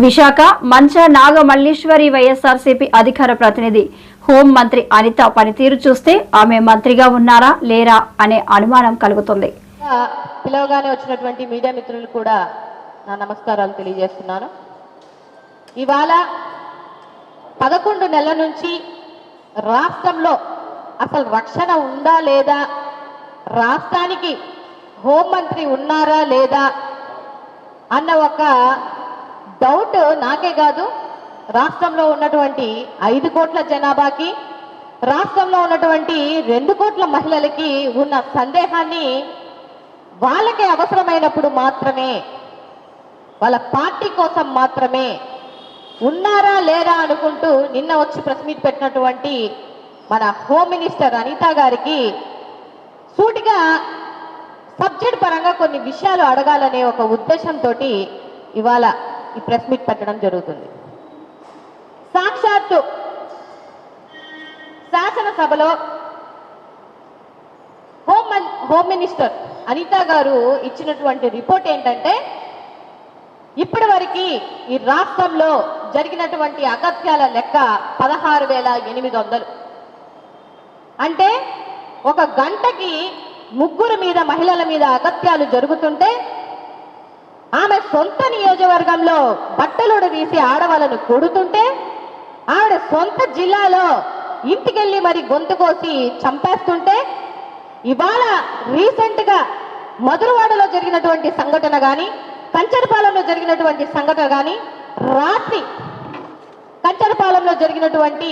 విశాఖ మంచ నాగమల్లీశ్వరి వైఎస్ఆర్సీపీ అధికార ప్రతినిధి హోం మంత్రి అనిత పనితీరు చూస్తే ఆమె మంత్రిగా ఉన్నారా లేరా అనే అనుమానం కలుగుతుంది. పిలవగానే వచ్చినటువంటి మీడియా మిత్రులు కూడా నా నమస్కారాలు తెలియజేస్తున్నాను. ఇవాళ 11 నెలల నుంచి రాష్ట్రంలో అసలు రక్షణ ఉందా లేదా, రాష్ట్రానికి హోంమంత్రి ఉన్నారా లేదా అన్న ఒక డౌట్ నాకే కాదు, రాష్ట్రంలో ఉన్నటువంటి 5 కోట్ల జనాభాకి, రాష్ట్రంలో ఉన్నటువంటి 2 కోట్ల మహిళలకి ఉన్న సందేహాన్ని వాళ్ళకే అవసరమైనప్పుడు మాత్రమే, వాళ్ళ పార్టీ కోసం మాత్రమే ఉన్నారా లేరా అనుకుంటూ నిన్న వచ్చి ప్రెస్ మీట్ పెట్టినటువంటి మన హోమ్ మినిస్టర్ అనిత గారికి సూటిగా సబ్జెక్ట్ పరంగా కొన్ని విషయాలు అడగాలనే ఒక ఉద్దేశంతో ఇవాళ ఈ ప్రెస్ మీట్ పెట్టడం జరుగుతుంది. సాక్షాత్తు శాసనసభలో హోమ్ మినిస్టర్ అనిత గారు ఇచ్చినటువంటి రిపోర్ట్ ఏంటంటే, ఇప్పటి వరకు ఈ రాష్ట్రంలో జరిగినటువంటి అగత్యాల లెక్క 16,800. అంటే ఒక గంటకి 3 మీద మహిళల మీద అగత్యాలు జరుగుతుంటే, ఆమె సొంత నియోజకవర్గంలో బట్టలుడు తీసి ఆడవాళ్ళను కొడుతుంటే, ఆవిడ సొంత జిల్లాలో ఇంటికెళ్ళి మరి గొంతు కోసి చంపేస్తుంటే, ఇవాళ రీసెంట్గా మధురవాడలో జరిగినటువంటి సంఘటన కానీ, కంచరపాలెంలో జరిగినటువంటి సంఘటన కానీ, రాత్రి కంచరపాలెంలో జరిగినటువంటి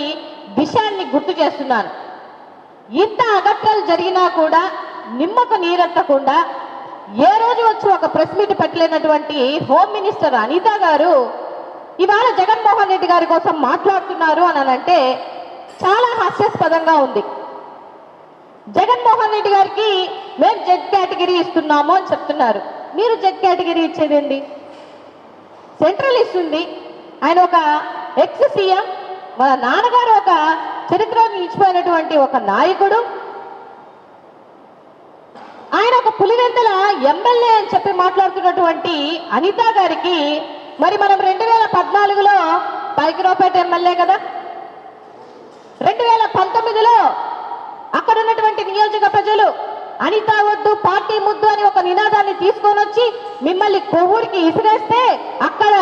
విషయాన్ని గుర్తు చేస్తున్నాను. ఇంత అగత్యాలు జరిగినా కూడా నిమ్మకు నీరెత్తకుండా ఏ రోజు వచ్చి ఒక ప్రెస్ మీట్ పెట్టలేనటువంటి హోమ్ మినిస్టర్ అనిత గారు ఇవాళ జగన్మోహన్ రెడ్డి గారి కోసం మాట్లాడుతున్నారు అని అంటే చాలా హాస్యాస్పదంగా ఉంది. జగన్మోహన్ రెడ్డి గారికి మేము జెడ్ కేటగిరీ ఇస్తున్నాము అని చెప్తున్నారు. మీరు జెడ్ కేటగిరీ ఇచ్చేదేంటి? సెంట్రల్ ఇస్తుంది. ఆయన ఒక ఎక్స్ సీఎం, వాళ్ళ నాన్నగారు ఒక చరిత్రలో నిలిచిపోయినటువంటి ఒక నాయకుడు, ఆయన ఒక పులివెందుల ఎమ్మెల్యే అని చెప్పి మాట్లాడుతున్నటువంటి అనిత గారికి మరి మనం 2014లో పైకిరావుపేట ఎమ్మెల్యే కదా, 2019లో అక్కడ ఉన్నటువంటి నియోజక ప్రజలు అనిత వద్దు పార్టీ ముద్దు అని ఒక నినాదాన్ని తీసుకొని వచ్చి మిమ్మల్ని కొవ్వూరికి ఇసిరేస్తే అక్కడ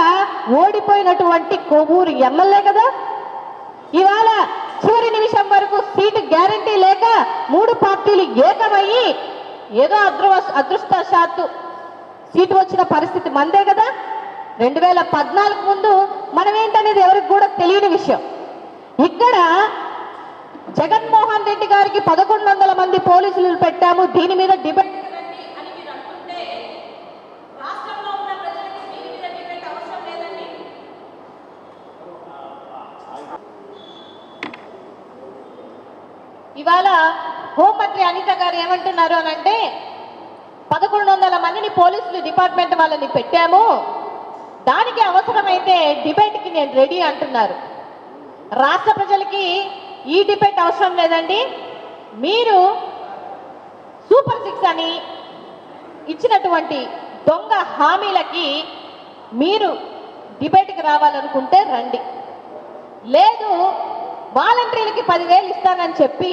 ఓడిపోయినటువంటి కొవ్వూరు ఎమ్మెల్యే కదా. ఇవాళ చివరి నిమిషం వరకు సీటు గ్యారంటీ లేక 3 పార్టీలు ఏకమయ్యి ఏదో అదృష్టశాత్తు సీటు వచ్చిన పరిస్థితి మందే కదా. 2014 ముందు మనం ఏంటనేది ఎవరికి కూడా తెలియని విషయం. ఇక్కడ జగన్మోహన్ రెడ్డి గారికి 1100 మంది పోలీసులు పెట్టాము, దీని మీద డిబేట్ ఇవాళ హోంమంత్రి అనిత గారు ఏమంటున్నారు అని అంటే, 1100 మందిని పోలీసులు డిపార్ట్మెంట్ వాళ్ళని పెట్టాము, దానికి అవసరమైతే డిబేట్కి నేను రెడీ అంటున్నారు. రాష్ట్ర ప్రజలకి ఈ డిబేట్ అవసరం లేదండి. మీరు సూపర్ 6 అని ఇచ్చినటువంటి దొంగ హామీలకి మీరు డిబేట్కి రావాలనుకుంటే రండి, లేదు వాలంటీర్లకి 10,000 ఇస్తానని చెప్పి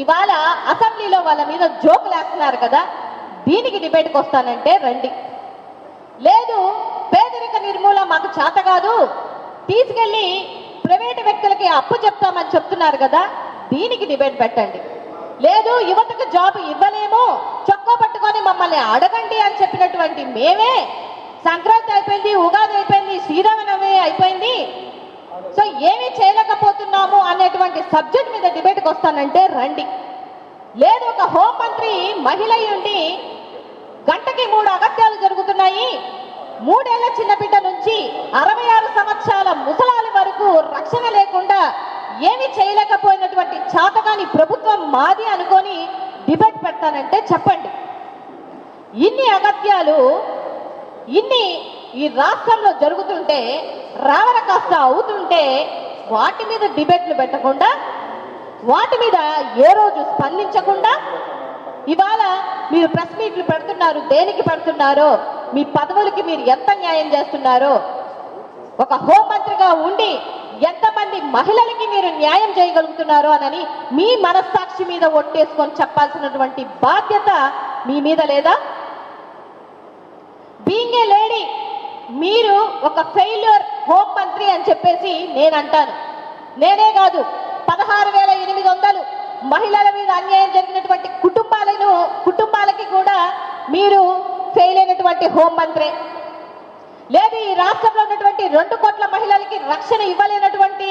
ఇవాళ అసెంబ్లీలో వాళ్ళ మీద జోకులు వేస్తున్నారు కదా, దీనికి డిబేట్కి వస్తానంటే రండి, లేదు పేదరిక నిర్మూలన మాకు చేత కాదు, తీసుకెళ్ళి ప్రైవేటు వ్యక్తులకి అప్పు చెప్తామని చెప్తున్నారు కదా, దీనికి డిబేట్ పెట్టండి, లేదు యువతకు జాబ్ ఇవ్వలేము చొక్కా పట్టుకొని మమ్మల్ని అడగండి అని చెప్పినటువంటి మేమే సంక్రాంతి అయిపోయింది, ఉగాది అయిపోయింది, శ్రీరామనవమి అయిపోయింది, సో ఏమీ చేయలేకపోతున్నాము అనేటువంటి సబ్జెక్ట్ మీద డిబేట్కి వస్తానంటే రండి, లేదు ఒక హోంమంత్రి మహిళ ఉండి గంటకి 3 అగత్యాలు జరుగుతున్నాయి, 3 ఏళ్ల చిన్నబిడ్డ నుంచి 66 సంవత్సరాల ముసలాలి వరకు రక్షణ లేకుండా ఏమీ చేయలేకపోయినటువంటి చాతగాని ప్రభుత్వం మాది అనుకొని డిబేట్ పెడతానంటే చెప్పండి. ఇన్ని అగత్యాలు ఇన్ని ఈ రాష్ట్రంలో జరుగుతుంటే, రావణ కాస్త అవుతుంటే వాటి మీద డిబేట్లు పెట్టకుండా, వాటి మీద ఏ రోజు స్పందించకుండా ఇవాళ మీరు ప్రెస్ మీట్లు పెడుతున్నారు. దేనికి పెడుతున్నారో, మీ పదవులకి మీరు ఎంత న్యాయం చేస్తున్నారో ఒక హోంమంత్రిగా ఉండి ఎంతమంది మహిళలకి మీరు న్యాయం చేయగలుగుతున్నారో అని మీ మనస్సాక్షి మీద ఒట్టేసుకొని చెప్పాల్సినటువంటి బాధ్యత మీ మీద లేదా? బీయింగ్ ఏ లేడీ, మీరు ఒక ఫెయిల్యూర్ హోంమంత్రి అని చెప్పేసి నేను అంటాను. నేనే కాదు, 16,800 మహిళల మీద అన్యాయం జరిగినటువంటి కుటుంబాలకి కూడా మీరు ఫెయిల్ అయినటువంటి హోంమంత్రి. లేదు, ఈ రాష్ట్రంలో ఉన్నటువంటి 2 కోట్ల మహిళలకి రక్షణ ఇవ్వలేనటువంటి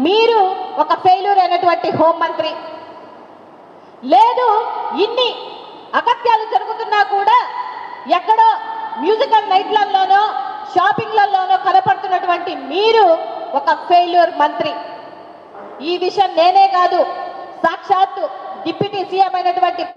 మీరు ఒక ఫెయిల్యూర్ అయినటువంటి హోంమంత్రి. లేదు, ఇన్ని అగత్యాలు జరుగుతున్నా కూడా ఎక్కడో మ్యూజికల్ నైట్లలోనో షాపింగ్లలోనో కనపడుతున్నటువంటి మీరు ఒక ఫెయిల్యూర్ మంత్రి. ఈ విషయం నేనే కాదు, సాక్షాత్తు డిప్యూటీ సీఎం అయినటువంటి